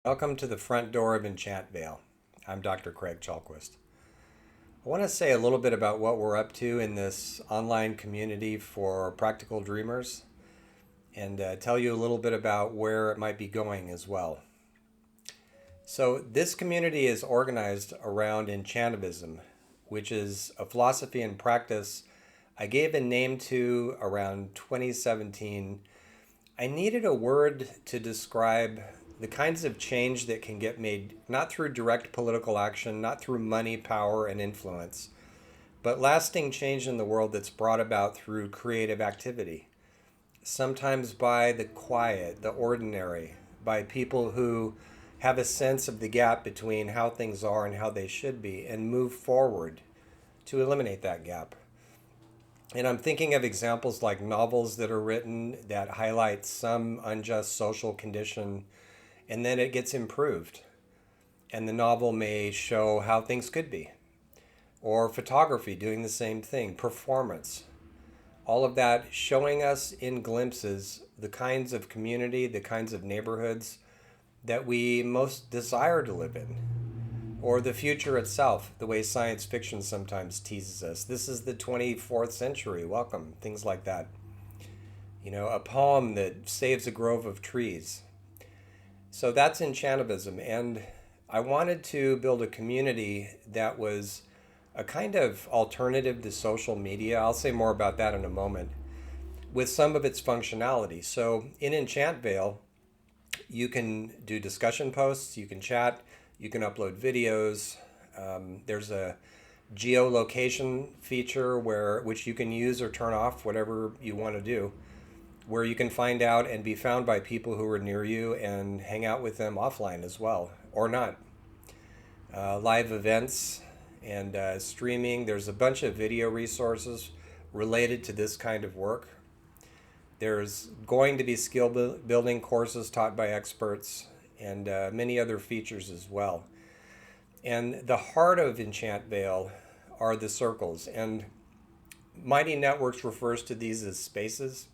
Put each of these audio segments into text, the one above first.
Welcome to the front door of Enchantvale. I'm Dr. Craig Chalquist. I want to say a little bit about what we're up to in this online community for practical dreamers and tell you a little bit about where it might be going as well. So, this community is organized around Enchantivism, which is a philosophy and practice I gave a name to around 2017. I needed a word to describe the kinds of change that can get made not through direct political action, not through money, power, and influence, but lasting change in the world that's brought about through creative activity. Sometimes by the quiet, the ordinary, by people who have a sense of the gap between how things are and how they should be and move forward to eliminate that gap. And I'm thinking of examples like novels that are written that highlight some unjust social condition and then it gets improved. And the novel may show how things could be. Or photography doing the same thing, performance. All of that showing us in glimpses the kinds of community, the kinds of neighborhoods that we most desire to live in. Or the future itself, the way science fiction sometimes teases us. This is the 24th century, welcome, things like that. A poem that saves a grove of trees. So that's Enchantivism. And I wanted to build a community that was a kind of alternative to social media. I'll say more about that in a moment, with some of its functionality. So in Enchantvale, you can do discussion posts, you can chat, you can upload videos. There's a geolocation feature which you can use or turn off, whatever you want to do, where you can find out and be found by people who are near you and hang out with them offline as well, or not. Live events and streaming. There's a bunch of video resources related to this kind of work. There's going to be skill building courses taught by experts and many other features as well. And the heart of Enchantvale are the circles. And Mighty Networks refers to these as spaces.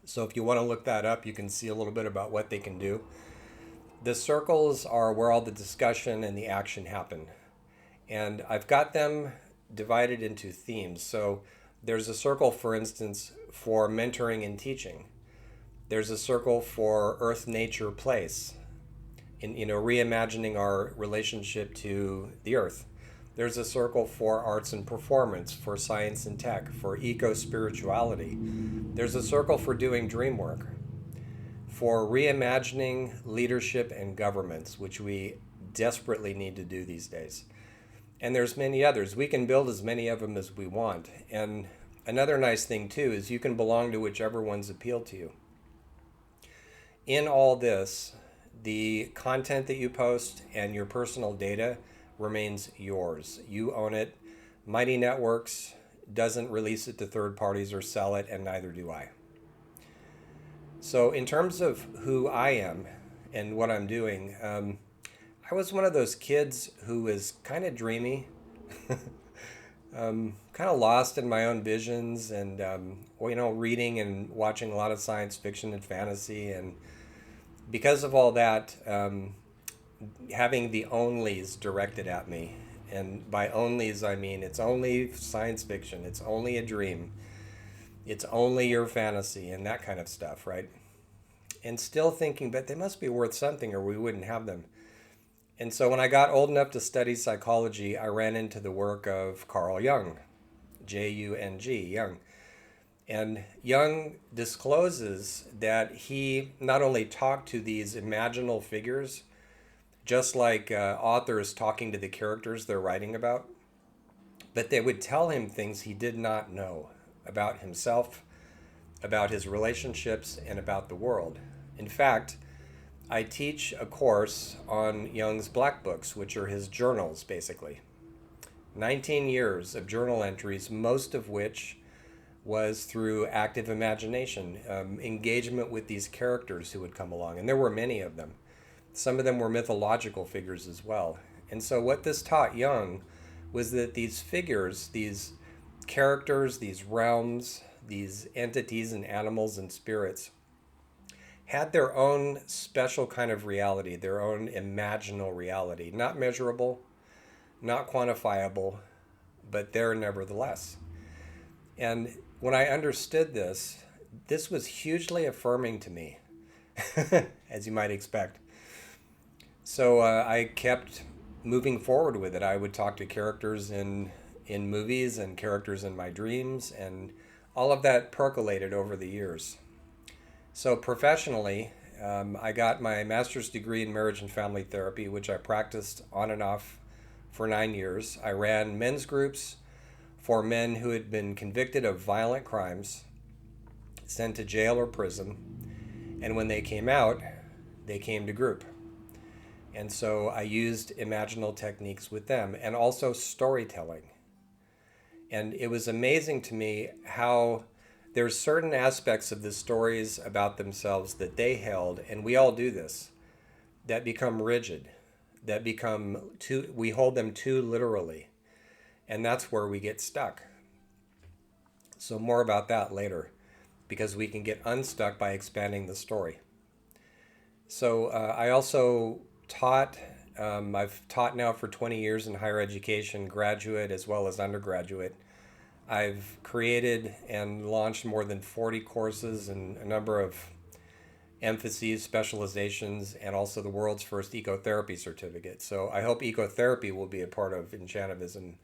So if you want to look that up, you can see a little bit about what they can do. The circles are where all the discussion and the action happen. And I've got them divided into themes. So there's a circle, for instance, for mentoring and teaching. There's a circle for earth, nature, place, in reimagining our relationship to the earth. There's a circle for arts and performance, for science and tech, for eco-spirituality. There's a circle for doing dream work, for reimagining leadership and governments, which we desperately need to do these days. And there's many others. We can build as many of them as we want. And another nice thing, too, is you can belong to whichever ones appeal to you. In all this, the content that you post and your personal data remains yours. You own it. Mighty Networks doesn't release it to third parties or sell it, and neither do I. So in terms of who I am and what I'm doing, I was one of those kids who was kind of dreamy, kind of lost in my own visions and, reading and watching a lot of science fiction and fantasy. And because of all that, having the onlys directed at me. And by onlys, I mean it's only science fiction, it's only a dream, it's only your fantasy and that kind of stuff, right? And still thinking, but they must be worth something or we wouldn't have them. And so when I got old enough to study psychology, I ran into the work of Carl Jung, Jung, Jung. And Jung discloses that he not only talked to these imaginal figures, just like authors talking to the characters they're writing about, but they would tell him things he did not know about himself, about his relationships, and about the world. In fact, I teach a course on Jung's black books, which are his journals, basically. 19 years of journal entries, most of which was through active imagination, engagement with these characters who would come along. And there were many of them. Some of them were mythological figures as well. And so what this taught Jung was that these figures, these characters, these realms, these entities and animals and spirits had their own special kind of reality, their own imaginal reality, not measurable, not quantifiable, but there nevertheless. And when I understood this, this was hugely affirming to me, as you might expect. So I kept moving forward with it. I would talk to characters in movies and characters in my dreams, and all of that percolated over the years. So professionally, I got my master's degree in marriage and family therapy, which I practiced on and off for 9 years. I ran men's groups for men who had been convicted of violent crimes, sent to jail or prison, and when they came out, they came to group. And so I used imaginal techniques with them and also storytelling. And it was amazing to me how there's certain aspects of the stories about themselves that they held, and we all do this, that become rigid, that become too, we hold them too literally. And that's where we get stuck. So more about that later, because we can get unstuck by expanding the story. So I also taught, I've taught now for 20 years in higher education, graduate as well as undergraduate. I've created and launched more than 40 courses and a number of emphases, specializations, and also the world's first ecotherapy certificate. So I hope ecotherapy will be a part of Enchantivism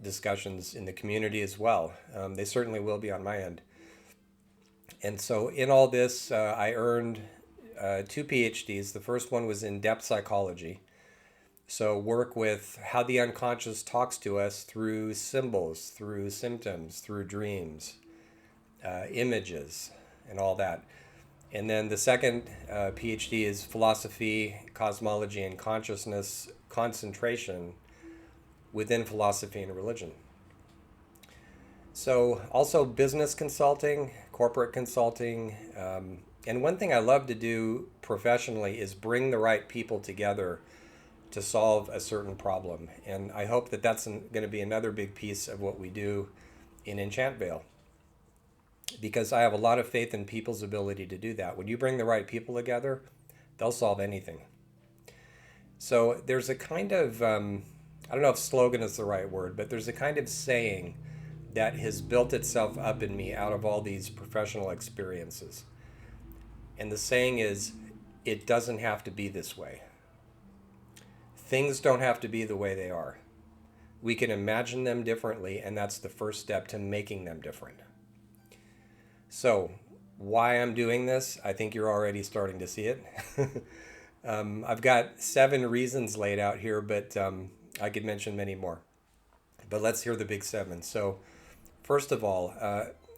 discussions in the community as well. They certainly will be on my end. And so in all this, I earned 2 PhDs. The first one was in depth psychology. So work with how the unconscious talks to us through symbols, through symptoms, through dreams, images, and all that. And then the second PhD is philosophy, cosmology, and consciousness concentration within philosophy and religion. So also business consulting, corporate consulting, and one thing I love to do professionally is bring the right people together to solve a certain problem. And I hope that that's going to be another big piece of what we do in Enchantvale, because I have a lot of faith in people's ability to do that. When you bring the right people together, they'll solve anything. So there's a kind of, I don't know if slogan is the right word, but there's a kind of saying that has built itself up in me out of all these professional experiences. And the saying is, it doesn't have to be this way. Things don't have to be the way they are. We can imagine them differently, and that's the first step to making them different. So, why I'm doing this, I think you're already starting to see it. I've got 7 reasons laid out here, but I could mention many more. But let's hear the big 7. So, first of all,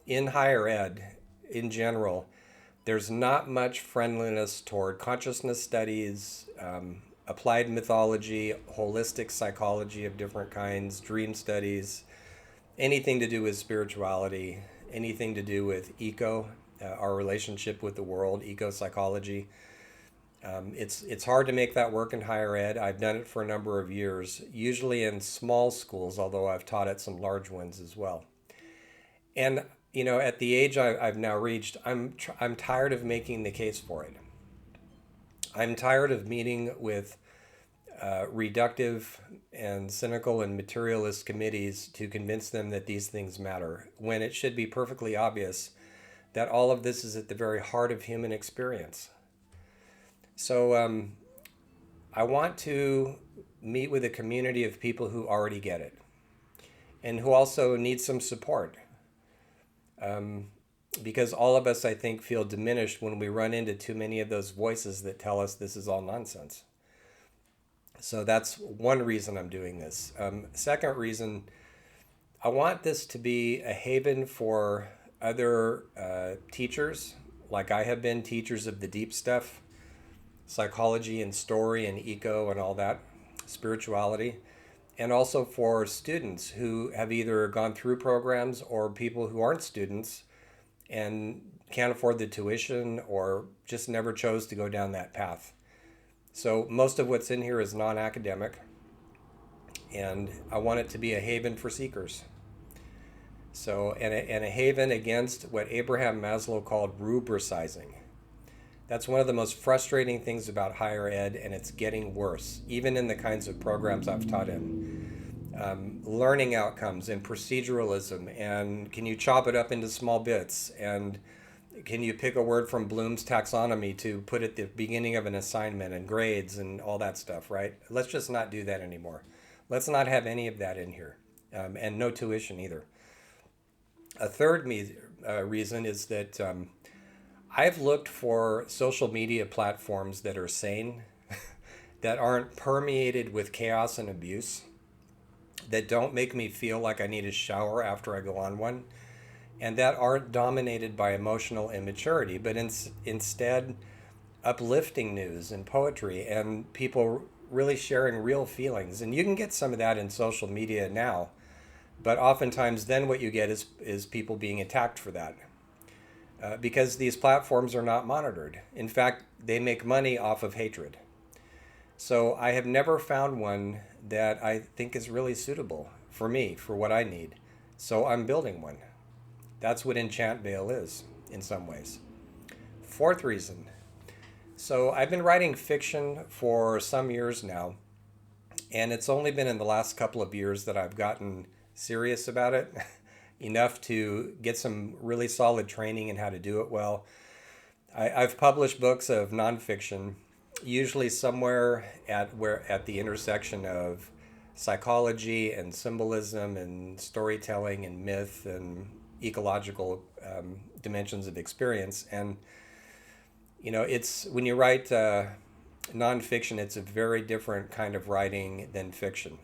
in higher ed, in general, there's not much friendliness toward consciousness studies, applied mythology, holistic psychology of different kinds, dream studies, anything to do with spirituality, anything to do with our relationship with the world, eco-psychology. It's hard to make that work in higher ed. I've done it for a number of years, usually in small schools, although I've taught at some large ones as well. And at the age I've now reached, I'm tired of making the case for it. I'm tired of meeting with reductive and cynical and materialist committees to convince them that these things matter, when it should be perfectly obvious that all of this is at the very heart of human experience. So I want to meet with a community of people who already get it and who also need some support. Because all of us, I think, feel diminished when we run into too many of those voices that tell us this is all nonsense. So that's one reason I'm doing this. Second reason, I want this to be a haven for other teachers, like I have been, teachers of the deep stuff, psychology and story and eco and all that, spirituality, and also for students who have either gone through programs or people who aren't students and can't afford the tuition or just never chose to go down that path. So most of what's in here is non-academic, and I want it to be a haven for seekers. So, and a haven against what Abraham Maslow called rubricizing. That's one of the most frustrating things about higher ed, and it's getting worse, even in the kinds of programs I've taught in. Learning outcomes and proceduralism, and can you chop it up into small bits? And can you pick a word from Bloom's taxonomy to put at the beginning of an assignment and grades and all that stuff, right? Let's just not do that anymore. Let's not have any of that in here, and no tuition either. A third reason is that I've looked for social media platforms that are sane, that aren't permeated with chaos and abuse, that don't make me feel like I need a shower after I go on one, and that aren't dominated by emotional immaturity, but instead uplifting news and poetry and people really sharing real feelings. And you can get some of that in social media now, but oftentimes then what you get is people being attacked for that. Because these platforms are not monitored. In fact, they make money off of hatred. So I have never found one that I think is really suitable for me, for what I need. So I'm building one. That's what Enchantvale is, in some ways. Fourth reason. So I've been writing fiction for some years now, and it's only been in the last couple of years that I've gotten serious about it, enough to get some really solid training in how to do it well. I've published books of nonfiction, usually somewhere at the intersection of psychology and symbolism and storytelling and myth and ecological dimensions of experience. And it's when you write nonfiction, it's a very different kind of writing than fiction,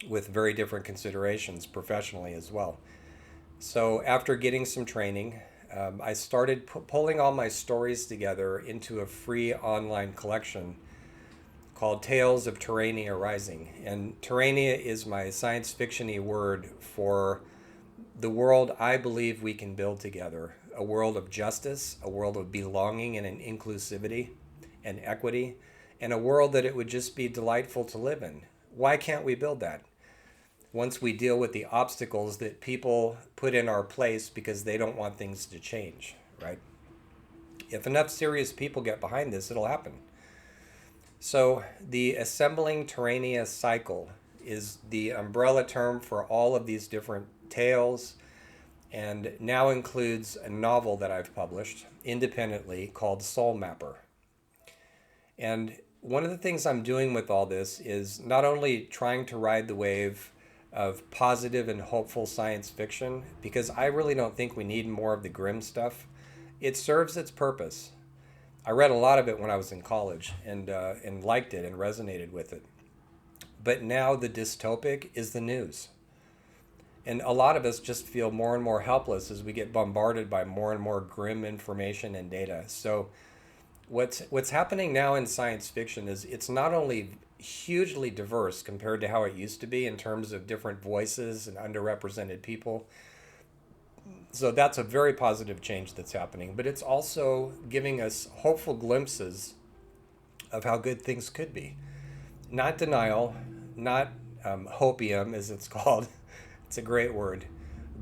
with very different considerations professionally as well. So after getting some training, I started pulling all my stories together into a free online collection called Tales of Terrania Rising. And Terrania is my science fiction-y word for the world I believe we can build together. A world of justice, a world of belonging and an inclusivity and equity, and a world that it would just be delightful to live in. Why can't we build that? Once we deal with the obstacles that people put in our place because they don't want things to change, right? If enough serious people get behind this, it'll happen. So the Assembling Terrania cycle is the umbrella term for all of these different tales, and now includes a novel that I've published independently called Soul Mapper. And one of the things I'm doing with all this is not only trying to ride the wave of positive and hopeful science fiction, because I really don't think we need more of the grim stuff. It serves its purpose. I read a lot of it when I was in college and liked it and resonated with it. But now the dystopic is the news. And a lot of us just feel more and more helpless as we get bombarded by more and more grim information and data. So what's happening now in science fiction is it's not only hugely diverse compared to how it used to be in terms of different voices and underrepresented people. So that's a very positive change that's happening, but it's also giving us hopeful glimpses of how good things could be. Not denial, not hopium as it's called. It's a great word.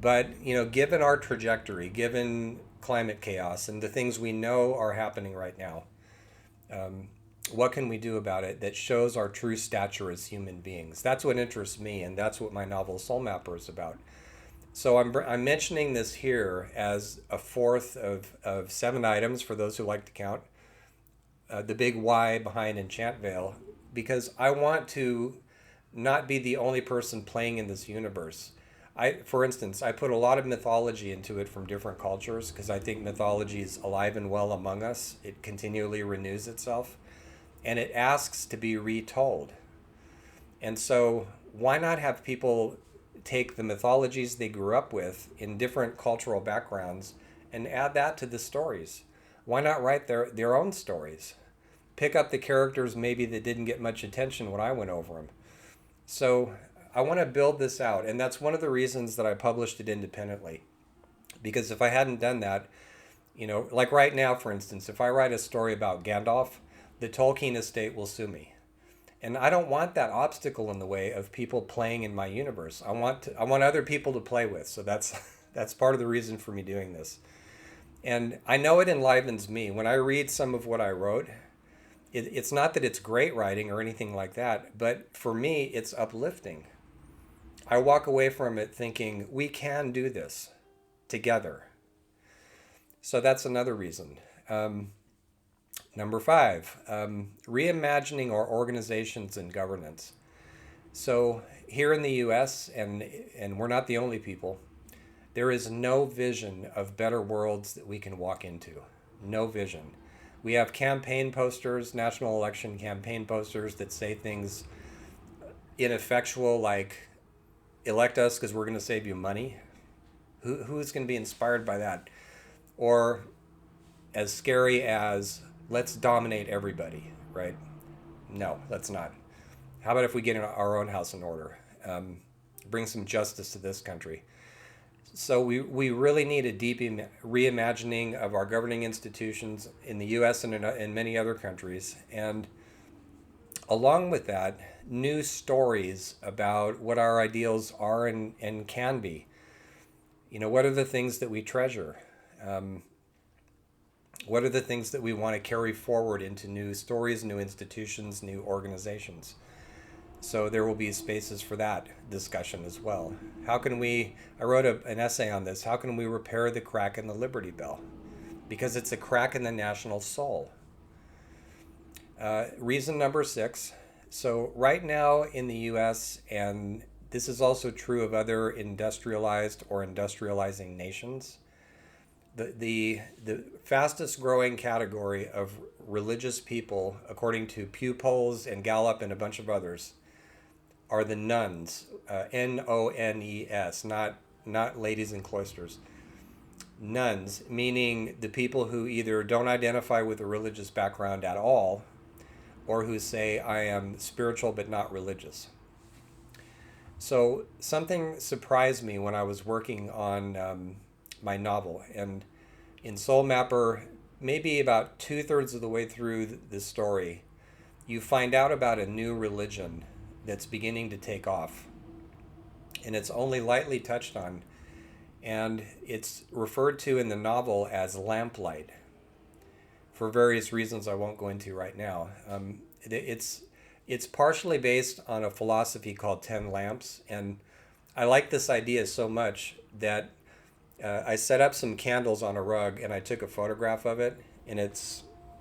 But, given our trajectory, given climate chaos and the things we know are happening right now, what can we do about it that shows our true stature as human beings? That's what interests me, and that's what my novel Soul Mapper is about. So I'm mentioning this here as a fourth of 7 items for those who like to count, the big why behind Enchantvale, because I want to not be the only person playing in this universe. For instance, I put a lot of mythology into it from different cultures because I think mythology is alive and well among us. It continually renews itself, and it asks to be retold. And so why not have people take the mythologies they grew up with in different cultural backgrounds and add that to the stories? Why not write their own stories? Pick up the characters maybe that didn't get much attention when I went over them. So I want to build this out, and that's one of the reasons that I published it independently. Because if I hadn't done that, like right now, for instance, if I write a story about Gandalf, the Tolkien estate will sue me. And I don't want that obstacle in the way of people playing in my universe. I want other people to play with. So that's part of the reason for me doing this. And I know it enlivens me. When I read some of what I wrote, it's not that it's great writing or anything like that, but for me, it's uplifting. I walk away from it thinking, we can do this together. So that's another reason. Number five, reimagining our organizations and governance. So here in the US, and we're not the only people, there is no vision of better worlds that we can walk into. No vision. We have campaign posters, national election campaign posters that say things ineffectual like, elect us because we're going to save you money. Who's going to be inspired by that? Or as scary as, let's dominate everybody, right? No, let's not. How about if we get our own house in order? Bring some justice to this country. So we really need a deep reimagining of our governing institutions in the U.S. and in many other countries. And along with that, new stories about what our ideals are and can be. You know, what are the things that we treasure? What are the things that we want to carry forward into new stories, new institutions, new organizations? So there will be spaces for that discussion as well. How can we, I wrote an essay on this, how can we repair the crack in the Liberty Bell? Because it's a crack in the national soul. Reason number six. So right now in the US, and this is also true of other industrialized or industrializing nations, the fastest growing category of religious people, according to Pew polls and Gallup and a bunch of others, are the nuns, Nones, not ladies in cloisters. Nuns, meaning the people who either don't identify with a religious background at all, or who say, I am spiritual but not religious. So something surprised me when I was working on my novel. And in Soul Mapper, maybe about 2/3 of the way through the story, you find out about a new religion that's beginning to take off. And it's only lightly touched on. And it's referred to in the novel as lamplight for various reasons I won't go into right now. It's partially based on a philosophy called 10 lamps. And I like this idea so much that I set up some candles on a rug and I took a photograph of it. And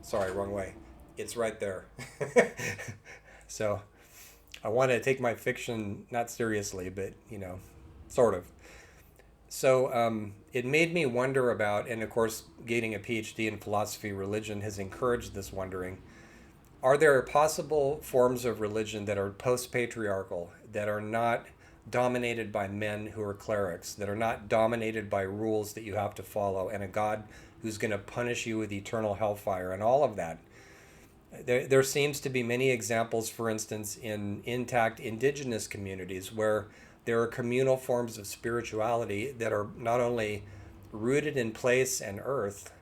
sorry, wrong way. It's right there. So I want to take my fiction not seriously, but, sort of. So it made me wonder about, and of course, getting a PhD in philosophy religion has encouraged this wondering. Are there possible forms of religion that are post-patriarchal, that are not dominated by men who are clerics, that are not dominated by rules that you have to follow, and a God who's going to punish you with eternal hellfire and all of that? There seems to be many examples, for instance, in intact indigenous communities where there are communal forms of spirituality that are not only rooted in place and earth,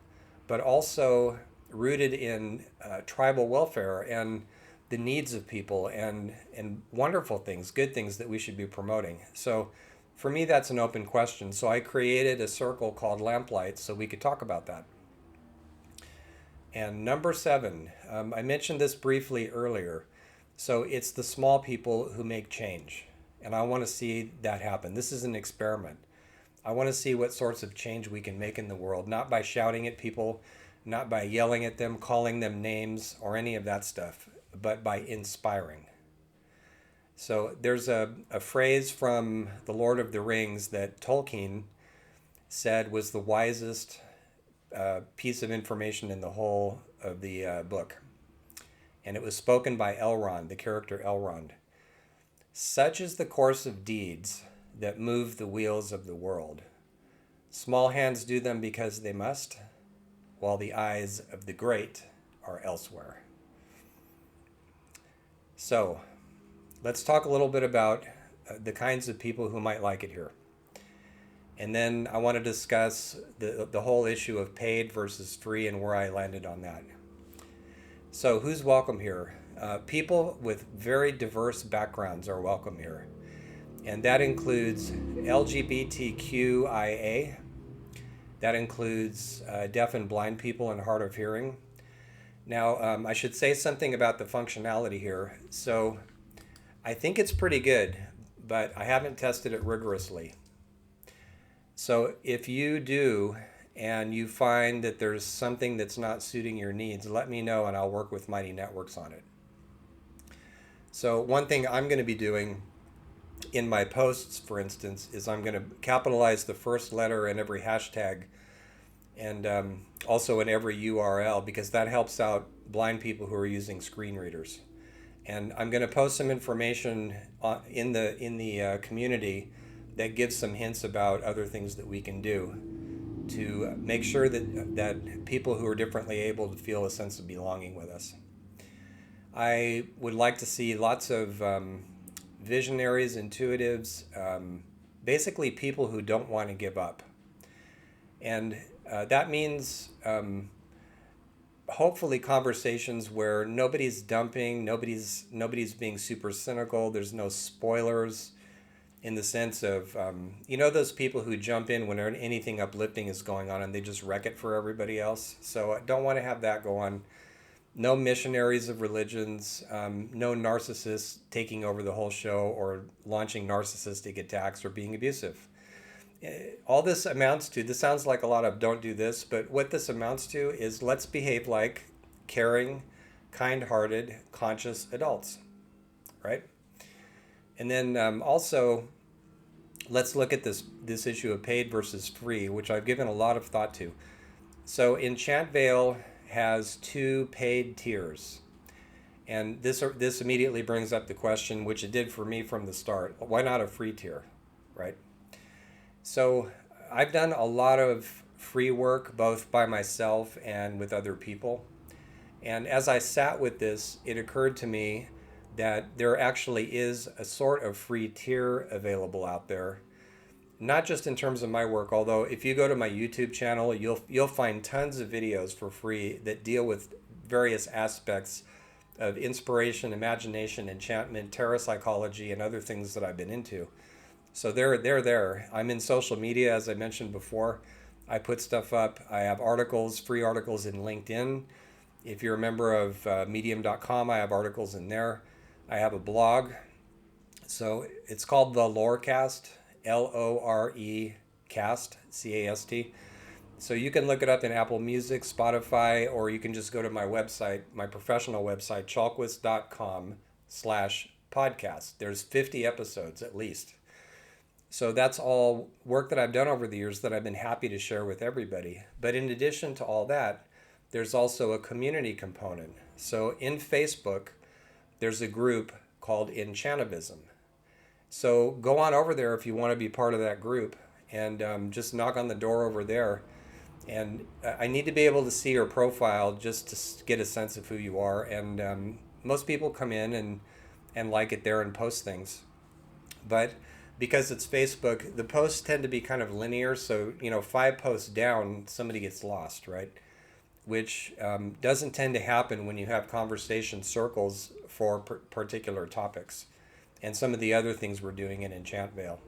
but also rooted in tribal welfare and the needs of people and wonderful things, good things that we should be promoting. So for me, that's an open question. So I created a circle called Lamplight so we could talk about that. And number seven, I mentioned this briefly earlier. So it's the small people who make change. And I want to see that happen. This is an experiment. I want to see what sorts of change we can make in the world, not by shouting at people, not by yelling at them, calling them names, or any of that stuff, but by inspiring. So there's a phrase from The Lord of the Rings that Tolkien said was the wisest piece of information in the whole of the book. And it was spoken by Elrond, the character Elrond. Such is the course of deeds that move the wheels of the world. Small hands do them because they must, while the eyes of the great are elsewhere. So, let's talk a little bit about the kinds of people who might like it here. And then I want to discuss the whole issue of paid versus free and where I landed on that. So who's welcome here? People with very diverse backgrounds are welcome here. And that includes LGBTQIA, That includes deaf and blind people and hard of hearing. Now, I should say something about the functionality here. So I think it's pretty good, but I haven't tested it rigorously. So if you do and you find that there's something that's not suiting your needs, let me know and I'll work with Mighty Networks on it. So one thing I'm going to be doing in my posts, for instance, is I'm going to capitalize the first letter in every hashtag and also in every URL because that helps out blind people who are using screen readers. And I'm going to post some information in the community that gives some hints about other things that we can do to make sure that people who are differently able to feel a sense of belonging with us. I would like to see lots of visionaries, intuitives, basically people who don't want to give up. And that means hopefully conversations where nobody's dumping, nobody's being super cynical, there's no spoilers in the sense of, those people who jump in when anything uplifting is going on and they just wreck it for everybody else. So I don't want to have that go on. No missionaries of religions, no narcissists taking over the whole show or launching narcissistic attacks or being abusive. All this amounts to, this sounds like a lot of don't do this, but what this amounts to is let's behave like caring, kind-hearted, conscious adults, right? And then also, let's look at this issue of paid versus free, which I've given a lot of thought to. So Enchantvale has 2 paid tiers. And this immediately brings up the question, which it did for me from the start, why not a free tier, right? So I've done a lot of free work, both by myself and with other people. And as I sat with this, it occurred to me that there actually is a sort of free tier available out there. Not just in terms of my work, although if you go to my YouTube channel, you'll find tons of videos for free that deal with various aspects of inspiration, imagination, enchantment, tarot psychology, and other things that I've been into. So they're there. I'm in social media, as I mentioned before. I put stuff up. I have articles, free articles in LinkedIn. If you're a member of medium.com, I have articles in there. I have a blog. So it's called The Lorecast, Lore cast, C-A-S-T. So you can look it up in Apple Music, Spotify, or you can just go to my website, my professional website, chalquist.com/podcast. There's 50 episodes at least. So that's all work that I've done over the years that I've been happy to share with everybody. But in addition to all that, there's also a community component. So in Facebook, there's a group called Enchantivism. So go on over there if you want to be part of that group and just knock on the door over there. And I need to be able to see your profile just to get a sense of who you are. And most people come in and like it there and post things. But because it's Facebook, the posts tend to be kind of linear. So, 5 posts down, somebody gets lost, right? Which doesn't tend to happen when you have conversation circles for particular topics and some of the other things we're doing in Enchantvale.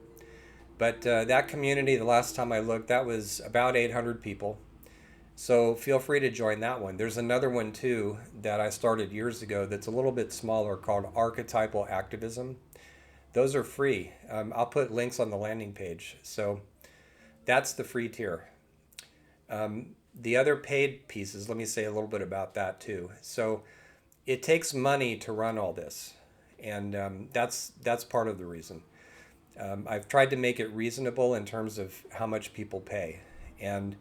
But that community, the last time I looked, that was about 800 people. So feel free to join that one. There's another one too that I started years ago that's a little bit smaller called Archetypal Activism. Those are free. I'll put links on the landing page. So that's the free tier. The other paid pieces, let me say a little bit about that too. So it takes money to run all this. And that's part of the reason. I've tried to make it reasonable in terms of how much people pay. And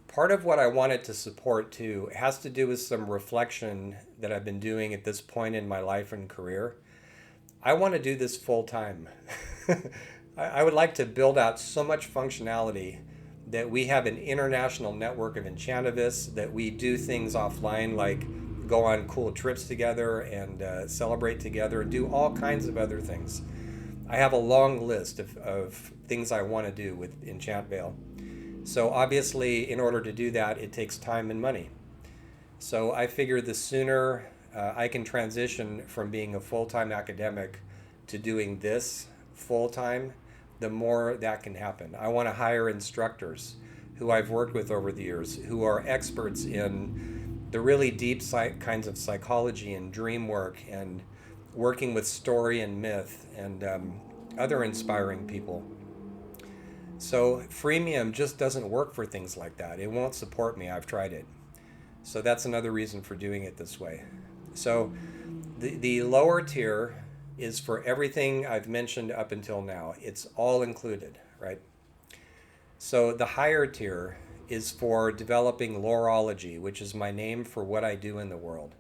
part of what I wanted to support too has to do with some reflection that I've been doing at this point in my life and career. I want to do this full time. I would like to build out so much functionality that we have an international network of enchanttivists, that we do things offline like go on cool trips together and celebrate together and do all kinds of other things. I have a long list of things I want to do with Enchantvale. So obviously, in order to do that, it takes time and money. So I figure the sooner I can transition from being a full-time academic to doing this full-time, the more that can happen. I want to hire instructors who I've worked with over the years who are experts in the really deep kinds of psychology and dream work and working with story and myth and other inspiring people. So freemium just doesn't work for things like that. It won't support me. I've tried it. So that's another reason for doing it this way. So the lower tier is for everything I've mentioned up until now. It's all included, right? So the higher tier is for developing lorology, which is my name for what I do in the world.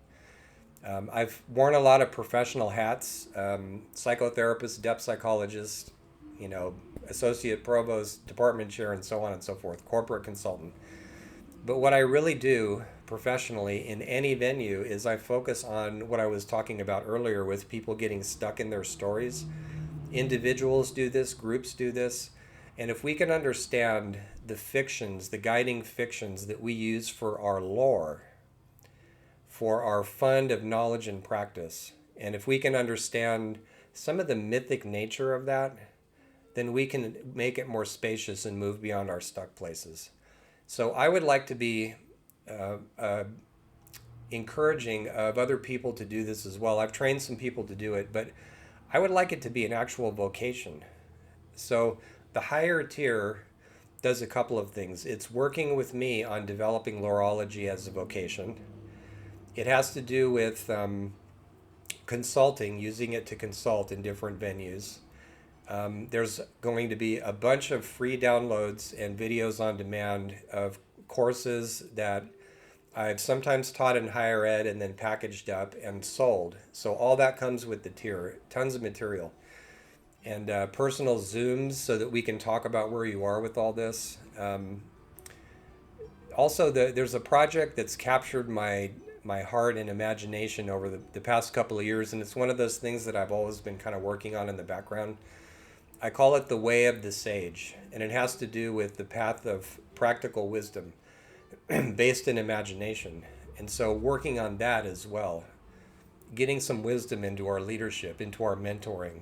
I've worn a lot of professional hats, psychotherapist, depth psychologist, associate provost, department chair, and so on and so forth, corporate consultant. But what I really do professionally in any venue is I focus on what I was talking about earlier with people getting stuck in their stories. Individuals do this, groups do this. And if we can understand the fictions, the guiding fictions that we use for our lore, for our fund of knowledge and practice, and if we can understand some of the mythic nature of that, then we can make it more spacious and move beyond our stuck places. So I would like to be encouraging of other people to do this as well. I've trained some people to do it, but I would like it to be an actual vocation. So the higher tier does a couple of things. It's working with me on developing lorology as a vocation. It has to do with consulting, using it to consult in different venues. There's going to be a bunch of free downloads and videos on demand of courses that I've sometimes taught in higher ed and then packaged up and sold. So all that comes with the tier, tons of material. And personal Zooms so that we can talk about where you are with all this. Also, there's a project that's captured my heart and imagination over the past couple of years, and it's one of those things that I've always been kind of working on in the background. I call it the way of the sage, and it has to do with the path of practical wisdom based in imagination. And so working on that as well, getting some wisdom into our leadership, into our mentoring,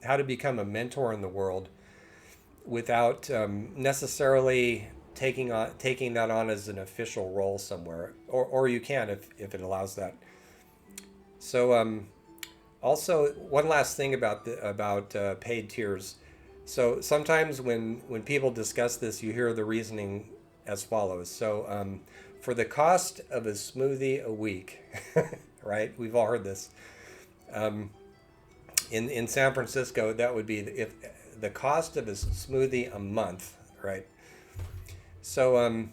how to become a mentor in the world without necessarily taking that on as an official role somewhere, or you can if it allows that. So also one last thing about paid tiers. So sometimes when people discuss this, you hear the reasoning as follows. So for the cost of a smoothie a week, right? We've all heard this. In San Francisco, that would be if the cost of a smoothie a month, right? So,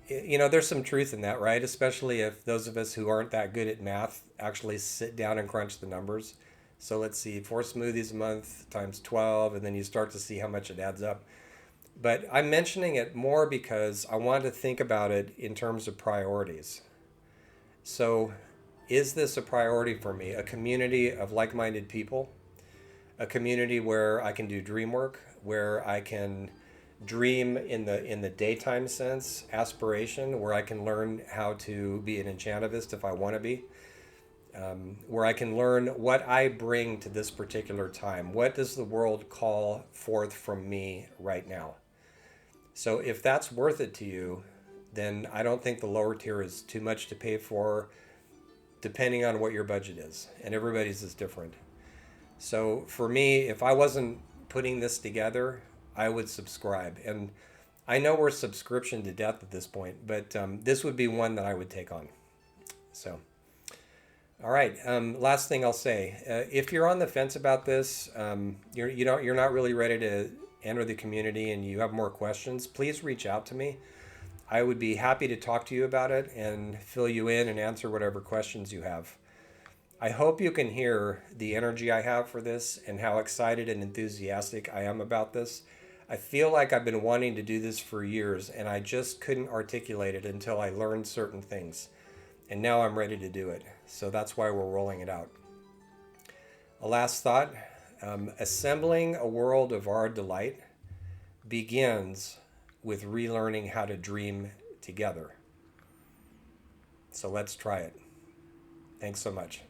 there's some truth in that, right? Especially if those of us who aren't that good at math actually sit down and crunch the numbers. So let's see, 4 smoothies a month times 12, and then you start to see how much it adds up. But I'm mentioning it more because I want to think about it in terms of priorities. So is this a priority for me? A community of like-minded people? A community where I can do dream work, where I can dream in the daytime sense, aspiration, where I can learn how to be an enchantivist if I want to be, where I can learn what I bring to this particular time. What does the world call forth from me right now? So if that's worth it to you, then I don't think the lower tier is too much to pay for, depending on what your budget is, and everybody's is different. So for me, if I wasn't putting this together, I would subscribe. And I know we're subscription to death at this point, but this would be one that I would take on. So, all right. Last thing I'll say, if you're on the fence about this, you're not really ready to enter the community, and you have more questions, please reach out to me. I would be happy to talk to you about it and fill you in and answer whatever questions you have. I hope you can hear the energy I have for this and how excited and enthusiastic I am about this. I feel like I've been wanting to do this for years, and I just couldn't articulate it until I learned certain things. And now I'm ready to do it. So that's why we're rolling it out. A last thought, assembling a world of our delight begins with relearning how to dream together. So let's try it. Thanks so much.